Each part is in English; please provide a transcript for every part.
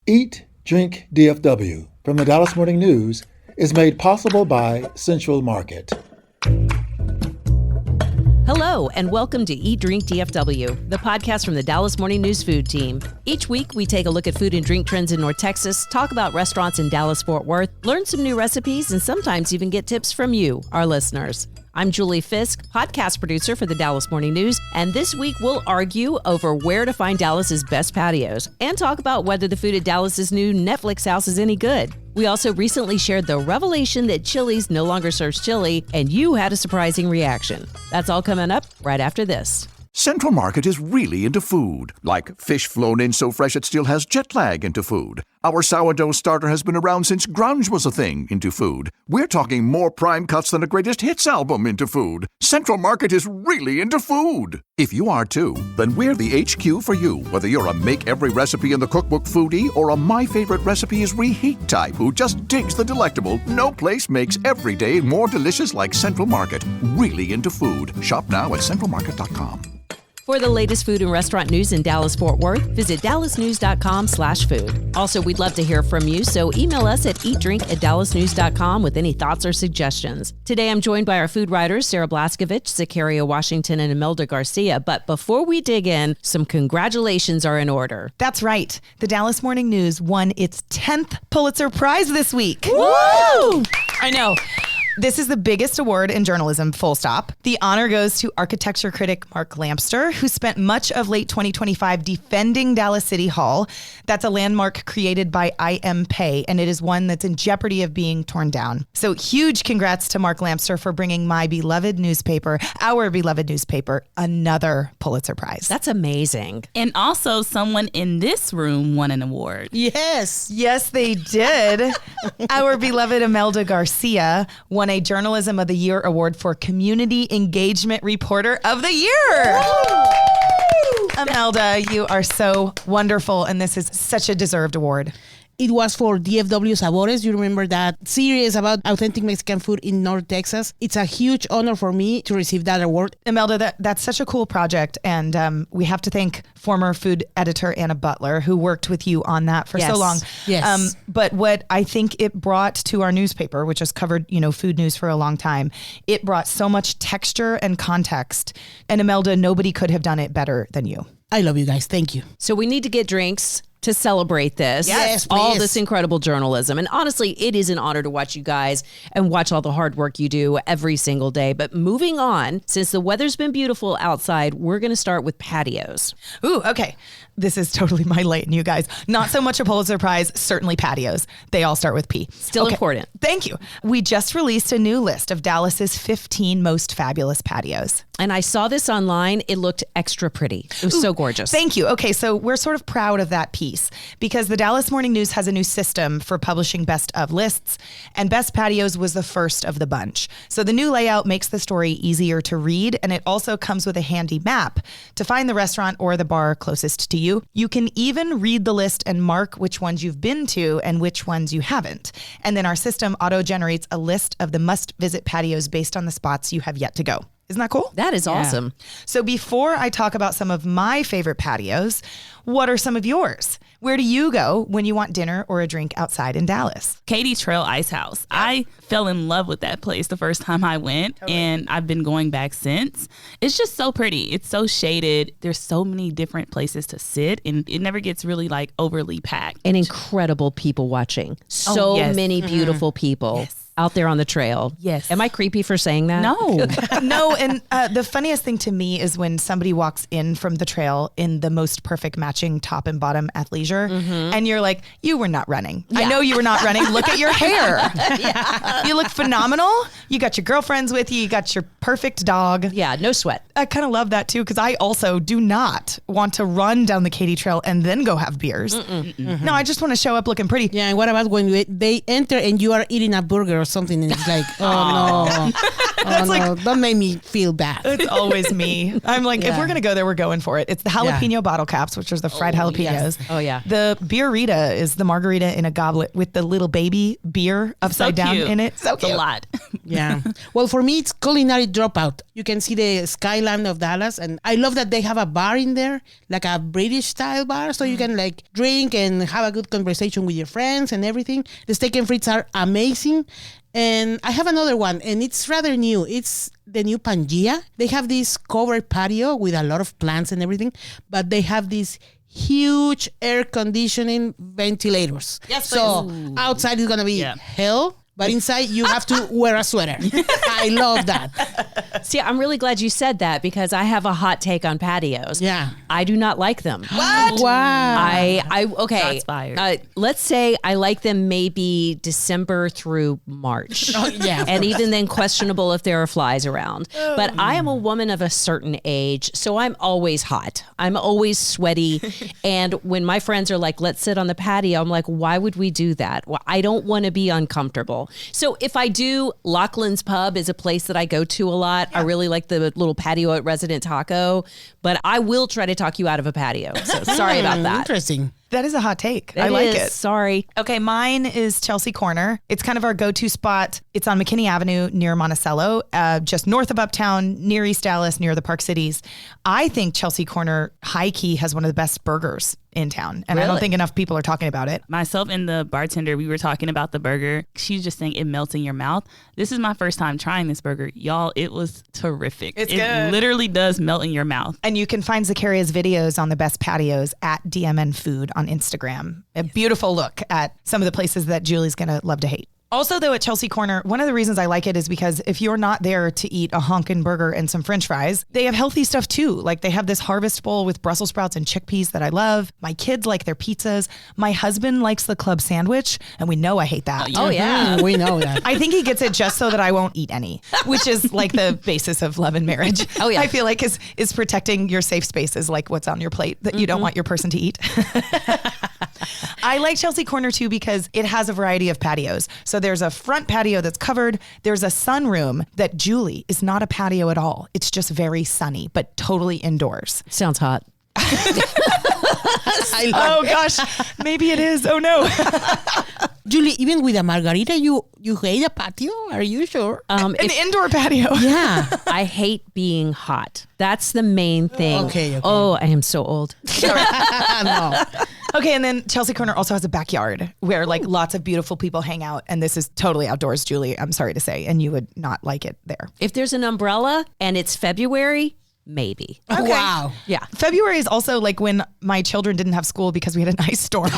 Eat, Drink, DFW from the Dallas Morning News is made possible by Central Market. Hello, and welcome to Eat, Drink, DFW, the podcast from the Dallas Morning News food team. Each week, we take a look at food and drink trends in North Texas, talk about restaurants in Dallas-Fort Worth, learn some new recipes, and sometimes even get tips from you, our listeners. I'm Julie Fisk, podcast producer for the Dallas Morning News, and this week we'll argue over where to find Dallas's best patios and talk about whether the food at Dallas's new Netflix house is any good. We also recently shared the revelation that Chili's no longer serves chili, and you had a surprising reaction. That's all coming up right after this. Central Market is really into food, like fish flown in so fresh it still has jet lag into food. Our sourdough starter has been around since grunge was a thing into food. We're talking more prime cuts than a greatest hits album into food. Central Market is really into food. If you are too, then we're the HQ for you, whether you're a make every recipe in the cookbook foodie or a my favorite recipe is reheat type who just digs the delectable. No place makes every day more delicious like Central Market. Really into food. Shop now at centralmarket.com. For the latest food and restaurant news in Dallas-Fort Worth, visit dallasnews.com/food. Also, we'd love to hear from you, so email us at eatdrink@dallasnews.com with any thoughts or suggestions. Today, I'm joined by our food writers, Sarah Blaskovich, Zakaria Washington, and Imelda Garcia. But before we dig in, some congratulations are in order. That's right. The Dallas Morning News won its 10th Pulitzer Prize this week. Woo! I know. This is the biggest award in journalism, full stop. The honor goes to architecture critic Mark Lamster, who spent much of late 2025 defending Dallas City Hall. That's a landmark created by I.M. Pei, and it is one that's in jeopardy of being torn down. So huge congrats to Mark Lamster for bringing my beloved newspaper, our beloved newspaper, another Pulitzer Prize. That's amazing. And also someone in this room won an award. Yes, they did. Our beloved Imelda Garcia won a Journalism of the Year award for Community Engagement Reporter of the Year. Imelda, you are so wonderful, and this is such a deserved award. It was for DFW Sabores. You remember that series about authentic Mexican food in North Texas? It's a huge honor for me to receive that award. Imelda, that's such a cool project. And we have to thank former food editor Anna Butler, who worked with you on that for so long. Yes. But what I think it brought to our newspaper, which has covered, food news for a long time, it brought so much texture and context. And Imelda, nobody could have done it better than you. I love you guys. Thank you. So we need to get drinks to celebrate this. Yes, all please. this incredible journalism. And honestly, it is an honor to watch you guys and watch all the hard work you do every single day. But moving on, since the weather's been beautiful outside, we're going to start with patios. Ooh, okay. This is totally my lane, you guys. Not so much a Pulitzer Prize, certainly patios. They all start with P. Still important. Thank you. We just released a new list of Dallas's 15 most fabulous patios. And I saw this online. It looked extra pretty. It was so gorgeous. Thank you. Okay, so we're sort of proud of that piece because the Dallas Morning News has a new system for publishing best of lists, and Best Patios was the first of the bunch. So the new layout makes the story easier to read, and it also comes with a handy map to find the restaurant or the bar closest to you. You can even read the list and mark which ones you've been to and which ones you haven't. And then our system auto-generates a list of the must-visit patios based on the spots you have yet to go. Isn't that cool? That is awesome. So before I talk about some of my favorite patios, what are some of yours? Where do you go when you want dinner or a drink outside in Dallas? Katy Trail Ice House. I fell in love with that place the first time I went, and I've been going back since. It's just so pretty. It's so shaded. There's so many different places to sit, and it never gets really like overly packed. And incredible people watching. So many beautiful people. Out there on the trail. Yes. Am I creepy for saying that? No. No, and the funniest thing to me is when somebody walks in from the trail in the most perfect matching top and bottom athleisure, and you're like, you were not running. I know you were not running. Look at your hair. You look phenomenal. You got your girlfriends with you. You got your perfect dog. Yeah, no sweat. I kind of love that too, because I also do not want to run down the Katy Trail and then go have beers. No, I just want to show up looking pretty. Yeah, and what about when they enter and you are eating a burger or something and it's like, oh no, don't make me feel bad. It's always me. I'm like, if we're going to go there, we're going for it. It's the jalapeno bottle caps, which is the fried jalapenos. Yes. Oh, yeah. The beer-rita is the margarita in a goblet with the little baby beer upside down in it. So It's a lot. Yeah. Well, for me, it's Culinary Dropout. You can see the skyline of Dallas. And I love that they have a bar in there, like a British style bar. So you can like drink and have a good conversation with your friends and everything. The steak and frites are amazing. And I have another one, and it's rather new. It's the new Pangea. They have this covered patio with a lot of plants and everything, but they have these huge air conditioning ventilators. Yes, so outside is going to be hell. But inside, you have to wear a sweater. I love that. See, I'm really glad you said that because I have a hot take on patios. Yeah. I do not like them. What? Wow. Okay. Shots fired. Let's say I like them maybe December through March. Oh, yeah. And even then questionable if there are flies around. But I am a woman of a certain age, so I'm always hot. I'm always sweaty. And when my friends are like, let's sit on the patio, I'm like, why would we do that? Well, I don't want to be uncomfortable. So if I do, Lachlan's Pub is a place that I go to a lot. I really like the little patio at Resident Taco, but I will try to talk you out of a patio. So sorry about that. Interesting. That is a hot take. I like it. Sorry. Okay, mine is Chelsea Corner. It's kind of our go-to spot. It's on McKinney Avenue near Monticello, just north of Uptown, near East Dallas, near the Park Cities. I think Chelsea Corner high-key has one of the best burgers in town. And I don't think enough people are talking about it. Myself and the bartender, we were talking about the burger. She's just saying it melts in your mouth. This is my first time trying this burger. Y'all, it was terrific. It's it good. Literally does melt in your mouth. And you can find Zacaria's videos on the best patios at DMN Food on Instagram. A beautiful look at some of the places that Julie's going to love to hate. Also, though, at Chelsea Corner, one of the reasons I like it is because if you're not there to eat a honkin' burger and some French fries, they have healthy stuff too. Like they have this harvest bowl with Brussels sprouts and chickpeas that I love. My kids like their pizzas. My husband likes the club sandwich, and we know I hate that. Oh, yeah. We know that. I think he gets it just so that I won't eat any, which is like the basis of love and marriage. Oh, yeah. I feel like is protecting your safe spaces, like what's on your plate that you don't want your person to eat. I like Chelsea Corner too because it has a variety of patios. So there's a front patio that's covered. There's a sunroom that, Julie, is not a patio at all. It's just very sunny, but totally indoors. Sounds hot. Oh gosh, maybe it is. Oh no. Julie, even with a margarita, you hate a patio? Are you sure? An indoor patio. Yeah. I hate being hot. That's the main thing. Okay. Oh, I am so old. No. Okay, and then Chelsea Corner also has a backyard where like lots of beautiful people hang out, and this is totally outdoors, Julie, I'm sorry to say, and you would not like it there. If there's an umbrella and it's February, maybe. Okay. Wow. Yeah. February is also like when my children didn't have school because we had an ice storm.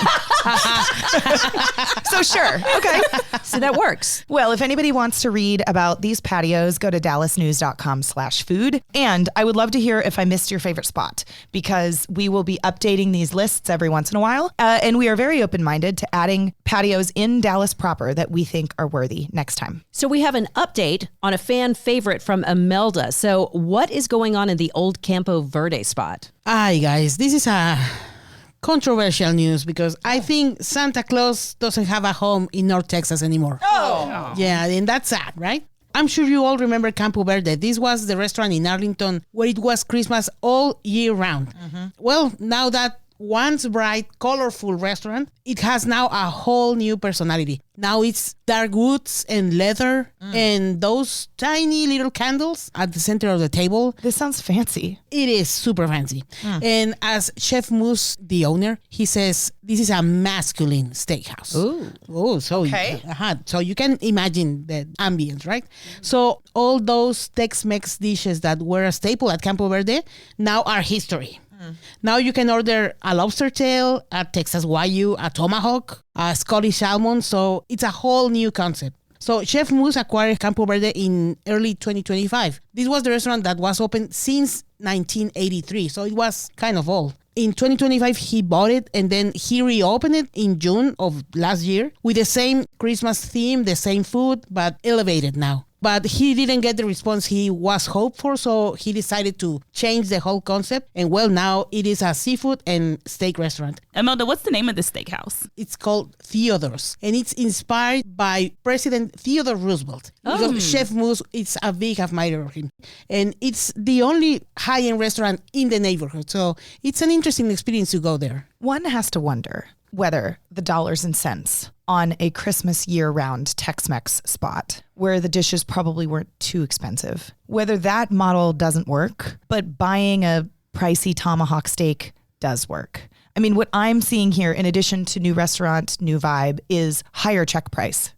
So sure. Okay. So that works. Well, if anybody wants to read about these patios, go to dallasnews.com/food. And I would love to hear if I missed your favorite spot because we will be updating these lists every once in a while. And we are very open-minded to adding patios in Dallas proper that we think are worthy next time. So we have an update on a fan favorite from Imelda. So what is going on in the old Campo Verde spot? Hi, guys. This is a controversial news because I think Santa Claus doesn't have a home in North Texas anymore. Oh. Yeah, and that's sad, right? I'm sure you all remember Campo Verde. This was the restaurant in Arlington where it was Christmas all year round. Mm-hmm. Well, now that once bright, colorful restaurant, it has now a whole new personality. Now it's dark woods and leather and those tiny little candles at the center of the table. This sounds fancy. It is super fancy. And as Chef Moose, the owner, he says this is a masculine steakhouse. Oh, so okay. So you can imagine the ambience, right? So all those Tex-Mex dishes that were a staple at Campo Verde now are history. Now you can order a lobster tail, a Texas Wagyu, a tomahawk, a Scottish salmon. So it's a whole new concept. So Chef Moose acquired Campo Verde in early 2025. This was the restaurant that was open since 1983. So it was kind of old. In 2025, he bought it and then he reopened it in June of last year with the same Christmas theme, the same food, but elevated now. But he didn't get the response he was hoped for, so he decided to change the whole concept. And well, now it is a seafood and steak restaurant. Imelda, what's the name of this steakhouse? It's called Theodore's, and it's inspired by President Theodore Roosevelt. Because Chef Moose is a big admirer of him. And it's the only high-end restaurant in the neighborhood, so it's an interesting experience to go there. One has to wonder, whether the dollars and cents on a Christmas year-round Tex-Mex spot where the dishes probably weren't too expensive, whether that model doesn't work, but buying a pricey tomahawk steak does work. I mean, what I'm seeing here, in addition to new restaurant, new vibe, is higher check price.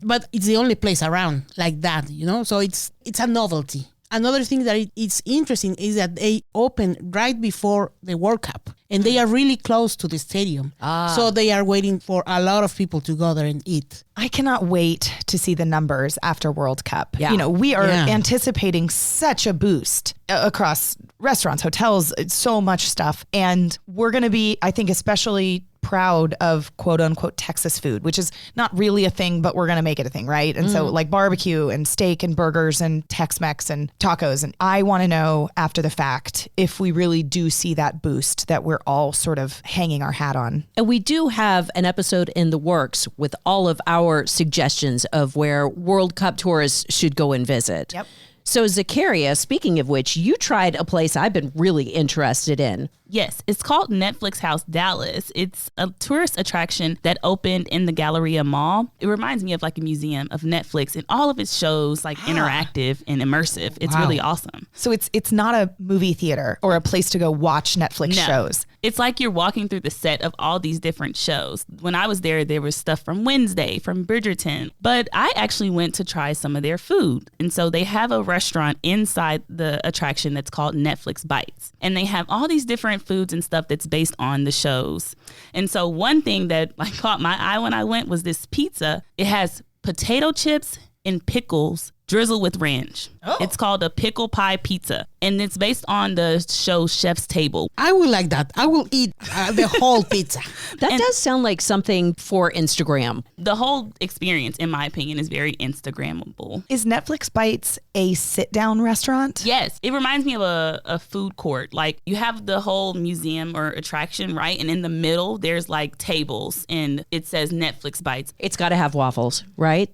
But it's the only place around like that, you know? So it's a novelty. Another thing that it's interesting is that they open right before the World Cup, and they are really close to the stadium. So they are waiting for a lot of people to go there and eat. I cannot wait to see the numbers after World Cup. Yeah. You know, we are Yeah. anticipating such a boost across restaurants, hotels, so much stuff. And we're going to be, I think, especially proud of quote unquote Texas food, which is not really a thing, but we're going to make it a thing, right? And so like barbecue and steak and burgers and Tex-Mex and tacos. And I want to know after the fact if we really do see that boost that we're all sort of hanging our hat on. And we do have an episode in the works with all of our suggestions of where World Cup tourists should go and visit. Yep. So Zakaria, speaking of which, you tried a place I've been really interested in. Yes, it's called Netflix House Dallas. It's a tourist attraction that opened in the Galleria Mall. It reminds me of like a museum of Netflix, and all of its shows like interactive and immersive. It's really awesome. So it's not a movie theater or a place to go watch Netflix No. shows. It's like you're walking through the set of all these different shows. When I was there was stuff from Wednesday, from Bridgerton, but I actually went to try some of their food. And so they have a restaurant inside the attraction that's called Netflix Bites. And they have all these different foods and stuff that's based on the shows. And so one thing that like caught my eye when I went was this pizza. It has potato chips and pickles drizzled with ranch. It's called a pickle pie pizza, and it's based on the show Chef's Table. I will like that. I will eat the whole pizza. That does sound like something for Instagram. The whole experience, in my opinion, is very Instagrammable. Is Netflix Bites a sit-down restaurant? Yes, it reminds me of a food court. Like you have the whole museum or attraction, right? And in the middle, there's like tables, and it says Netflix Bites. It's got to have waffles, right?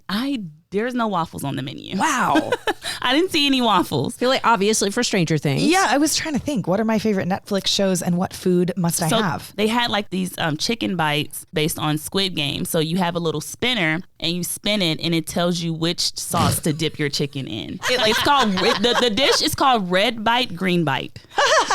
There's no waffles on the menu. Wow. I didn't see any waffles. I feel like obviously for Stranger Things. Yeah, I was trying to think, what are my favorite Netflix shows and what food must I have? They had like these chicken bites based on Squid Game. So you have a little spinner and you spin it and it tells you which sauce to dip your chicken in. It's called, the dish is called Red Bite, Green Bite.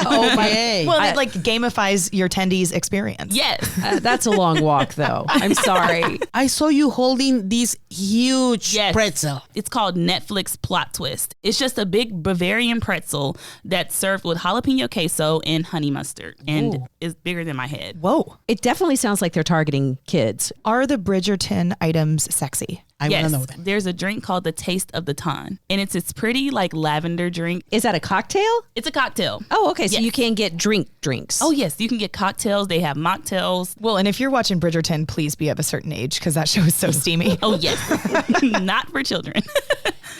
Oh my. Yay. Well, it like gamifies your attendees' experience. Yes. That's a long walk though. I'm sorry. I saw you holding this huge Yes. pretzel. It's called Netflix Plot Twist. It's just a big Bavarian pretzel that's served with jalapeno queso and honey mustard, and is bigger than my head. Whoa. It definitely sounds like they're targeting kids. Are the Bridgerton items sexy? I Yes, want to know that. there's a drink called the Taste of the Ton, and it's this pretty like lavender drink. Is that a cocktail? It's a cocktail. Oh, okay. So Yes. you can get drinks. Oh yes, you can get cocktails. They have mocktails. Well, and if you're watching Bridgerton, please be of a certain age because that show is so steamy. Oh yes, not for children.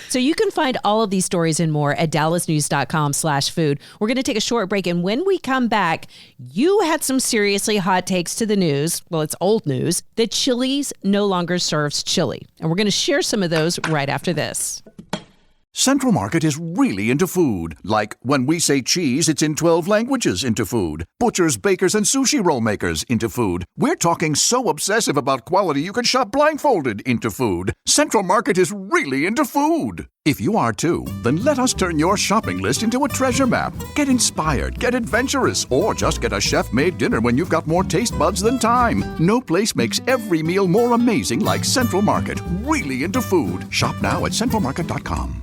So you can find all of these stories and more at dallasnews.com/food. We're going to take a short break. And when we come back, you had some seriously hot takes to the news. Well, it's old news that Chili's no longer serves chili. And we're going to share some of those right after this. Central Market is really into food. Like when we say cheese, it's in 12 languages into food. Butchers, bakers, and sushi roll makers into food. We're talking so obsessive about quality you can shop blindfolded into food. Central Market is really into food. If you are too, then let us turn your shopping list into a treasure map. Get inspired, get adventurous, or just get a chef-made dinner when you've got more taste buds than time. No place makes every meal more amazing like Central Market. Really into food. Shop now at centralmarket.com.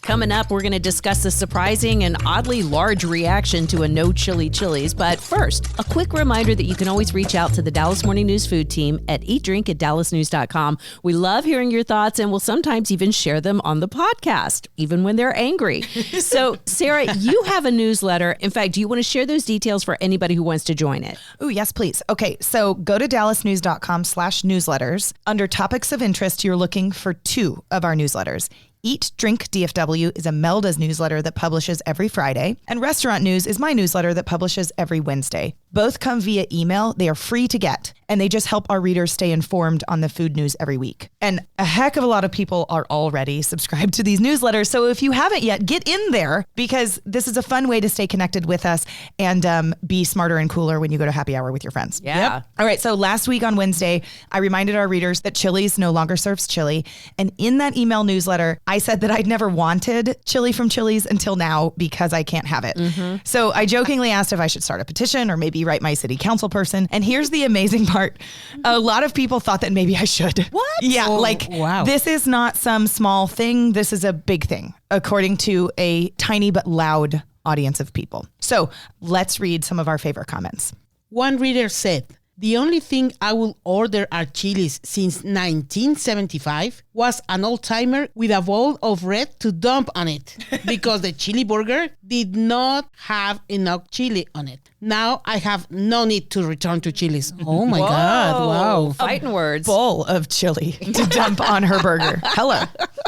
Coming up, we're going to discuss the surprising and oddly large reaction to a no chili Chili's. But first, a quick reminder that you can always reach out to the Dallas Morning News food team at eatdrink@dallasnews.com. We love hearing your thoughts and we'll sometimes even share them on the podcast, even when they're angry. So, Sarah, you have a newsletter. In fact, do you want to share those details for anybody who wants to join it? Oh, yes, please. Okay, so go to dallasnews.com/newsletters. Under topics of interest, you're looking for two of our newsletters. Eat Drink DFW is Imelda's newsletter that publishes every Friday, and Restaurant News is my newsletter that publishes every Wednesday. Both come via email. They are free to get, and they just help our readers stay informed on the food news every week. And a heck of a lot of people are already subscribed to these newsletters. So if you haven't yet, get in there, because this is a fun way to stay connected with us and be smarter and cooler when you go to happy hour with your friends. Yeah. All right. So last week on Wednesday, I reminded our readers that Chili's no longer serves chili. And in that email newsletter, I said that I'd never wanted chili from Chili's until now because I can't have it. So I jokingly asked if I should start a petition or maybe write my city council person. And here's the amazing part. A lot of people thought that maybe I should. What? Yeah. Wow. This is not some small thing. This is a big thing, according to a tiny but loud audience of people. So let's read some of our favorite comments. One reader said, the only thing I will order at Chili's since 1975 was an old-timer with a bowl of red to dump on it because the chili burger did not have enough chili on it. Now I have no need to return to Chili's. Oh my God. Wow. Fighting words. Bowl of chili to dump on her burger. Hello.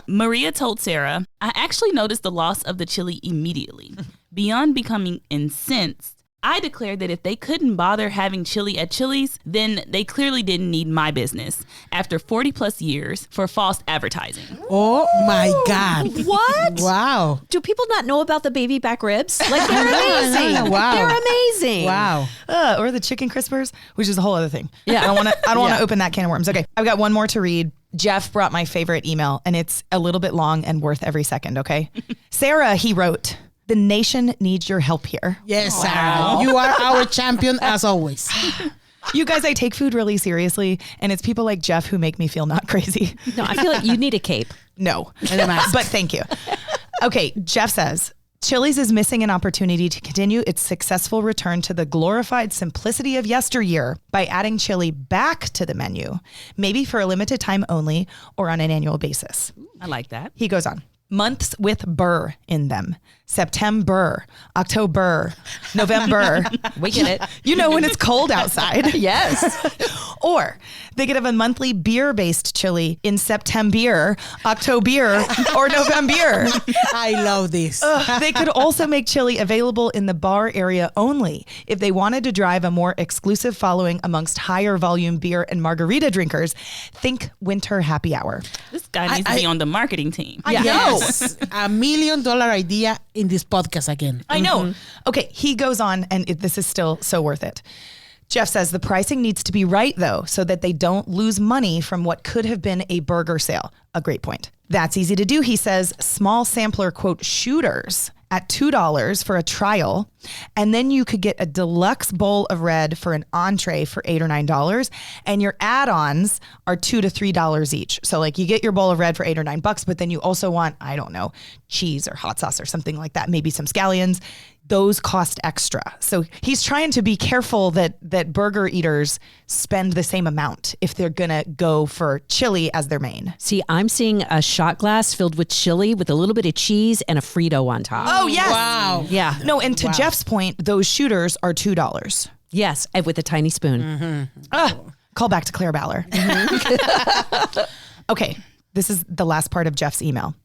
Maria told Sarah, I actually noticed the loss of the chili immediately. Beyond becoming incensed, I declared that if they couldn't bother having chili at Chili's, then they clearly didn't need my business after 40 plus years for false advertising. Oh my God. What? Wow. Do people not know about the baby back ribs? Like, they're amazing. Wow. They're amazing. Wow. Or the chicken crispers, which is a whole other thing. Yeah. I don't want to open that can of worms. Okay. I've got one more to read. Jeff brought my favorite email, and it's a little bit long and worth every second. Okay. Sarah, he wrote, the nation needs your help here. Yes, Sarah. You are our champion as always. You guys, I take food really seriously, and it's people like Jeff who make me feel not crazy. No, I feel like you need a cape. No, And a mask. but thank you. Okay, Jeff says, Chili's is missing an opportunity to continue its successful return to the glorified simplicity of yesteryear by adding chili back to the menu, maybe for a limited time only or on an annual basis. I like that. He goes on. Months with burr in them. September, October, November. We get it. You know when it's cold outside. Yes. Or they could have a monthly beer-based chili in September, October, or November. I love this. They could also make chili available in the bar area only if they wanted to drive a more exclusive following amongst higher volume beer and margarita drinkers. Think winter happy hour. This guy needs to be on the marketing team. I know. Yes. $1 million idea in this podcast again. I know. Okay, he goes on, and this is still so worth it. Jeff says the pricing needs to be right, though, so that they don't lose money from what could have been a burger sale. A great point. That's easy to do, he says. Small sampler, quote, shooters at $2 for a trial. And then you could get a deluxe bowl of red for an entree for $8 or $9. And your add-ons are $2 to $3 each. So like you get your bowl of red for $8 or $9, but then you also want, I don't know, cheese or hot sauce or something like that. Maybe some scallions. Those cost extra. So he's trying to be careful that burger eaters spend the same amount if they're going to go for chili as their main. See, I'm seeing a shot glass filled with chili with a little bit of cheese and a Frito on top. Oh, yes. Wow. Yeah. No, and to Jeff's point, those shooters are $2. Yes, and with a tiny spoon. Call back to Claire Baller. Okay, this is the last part of Jeff's email.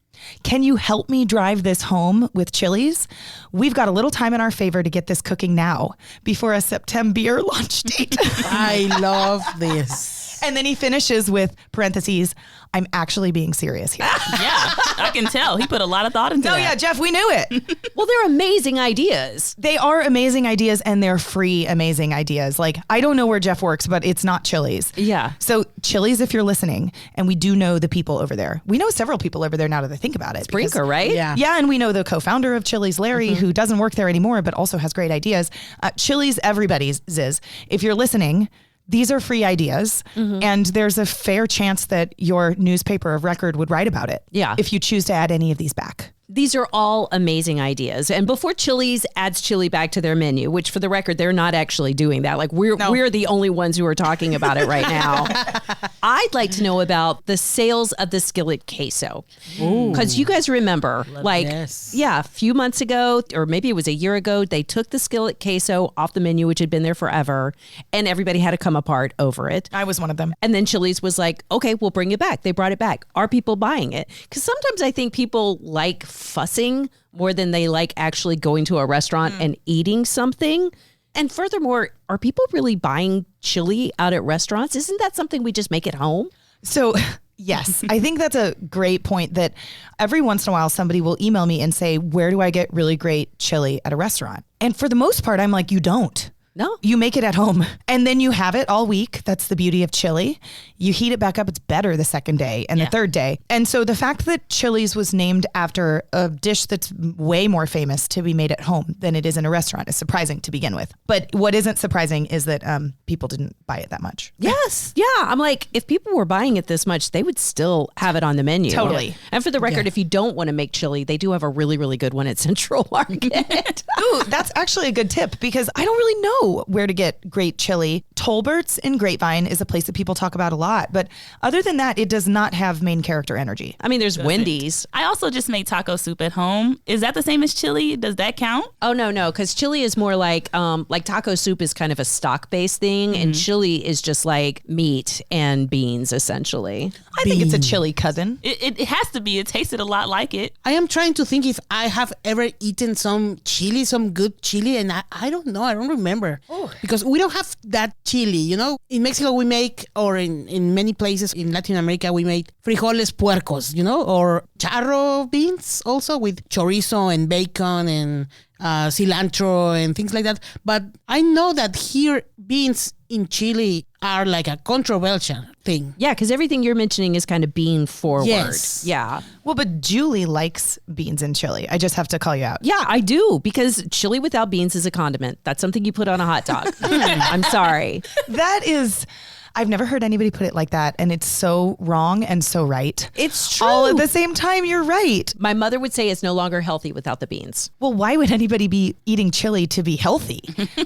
Can you help me drive this home with Chili's? We've got a little time in our favor to get this cooking now before a September launch date. I love this. And then he finishes with parentheses, I'm actually being serious here. Yeah, I can tell. He put a lot of thought into No, that. yeah, Jeff, we knew it. Well, they're amazing ideas. They are amazing ideas, and they're free amazing ideas. Like, I don't know where Jeff works, but it's not Chili's. Yeah. So Chili's, if you're listening, and we do know the people over there. We know several people over there now that I think about it. Brinker, right? Yeah. Yeah, and we know the co-founder of Chili's, Larry, who doesn't work there anymore, but also has great ideas. Chili's, everybody's Ziz. If you're listening, these are free ideas, and there's a fair chance that your newspaper of record would write about it. Yeah. If you choose to add any of these back. These are all amazing ideas. And before Chili's adds chili back to their menu, which for the record, they're not actually doing that. Like we're the only ones who are talking about it right now. I'd like to know about the sales of the skillet queso. Because you guys remember, Yes. a few months ago, or maybe it was a year ago, they took the skillet queso off the menu, which had been there forever, and everybody had to come apart over it. I was one of them. And then Chili's was like, okay, we'll bring it back. They brought it back. Are people buying it? Because sometimes I think people like fussing more than they like actually going to a restaurant and eating something. And furthermore, are people really buying chili out at restaurants? Isn't that something we just make at home? So, yes, I think that's a great point that every once in a while somebody will email me and say, where do I get really great chili at a restaurant? And for the most part, I'm like, you don't. No. You make it at home and then you have it all week. That's the beauty of chili. You heat it back up. It's better the second day and the third day. And so the fact that Chili's was named after a dish that's way more famous to be made at home than it is in a restaurant is surprising to begin with. But what isn't surprising is that people didn't buy it that much. Yes. Yeah. I'm like, if people were buying it this much, they would still have it on the menu. Totally. And for the record, if you don't want to make chili, they do have a really, really good one at Central Market. Ooh, that's actually a good tip because I don't really know where to get great chili. Tolbert's in Grapevine is a place that people talk about a lot. But other than that, it does not have main character energy. I mean, there's Wendy's. I also just make taco soup at home. Is that the same as chili? Does that count? Oh, no, because chili is more like taco soup is kind of a stock-based thing, and chili is just like meat and beans, essentially. I think it's a chili cousin. It has to be. It tasted a lot like it. I am trying to think if I have ever eaten some chili, some good chili, and I don't know. I don't remember. Because we don't have that chili, you know? In Mexico, we make, or in many places in Latin America, we make frijoles puercos, you know? Or charro beans also with chorizo and bacon and cilantro and things like that. But I know that here beans in Chile are like a controversial thing. Yeah, because everything you're mentioning is kind of bean forward. Yes. Yeah. Well, but Julie likes beans in chili. I just have to call you out. Yeah, I do, because chili without beans is a condiment. That's something you put on a hot dog. I'm sorry. That is... I've never heard anybody put it like that, and it's so wrong and so right. It's true. All at the same time, you're right. My mother would say it's no longer healthy without the beans. Well, why would anybody be eating chili to be healthy?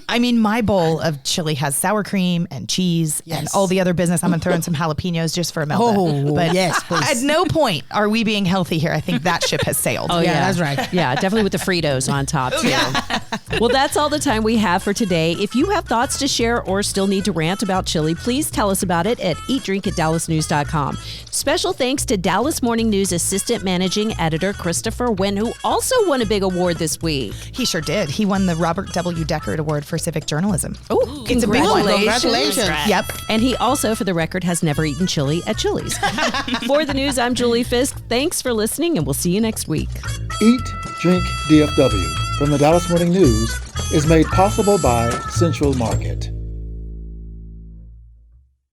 I mean, my bowl of chili has sour cream and cheese and all the other business. I'm going to throw in some jalapenos just for Imelda. Oh, but yes, please. At no point are we being healthy here. I think that ship has sailed. Oh, Yeah, that's right. Yeah, definitely with the Fritos on top, too. Well, that's all the time we have for today. If you have thoughts to share or still need to rant about chili, please tell us about it at eatdrink@dallasnews.com. Special thanks to Dallas Morning News Assistant Managing Editor Christopher Wynn, who also won a big award this week. He sure did. He won the Robert W. Deckard Award for Civic Journalism. Oh, It's a big one. Congratulations. Yep. And he also, for the record, has never eaten chili at Chili's. For the news, I'm Julie Fisk. Thanks for listening, and we'll see you next week. Eat, Drink, DFW from the Dallas Morning News is made possible by Central Market.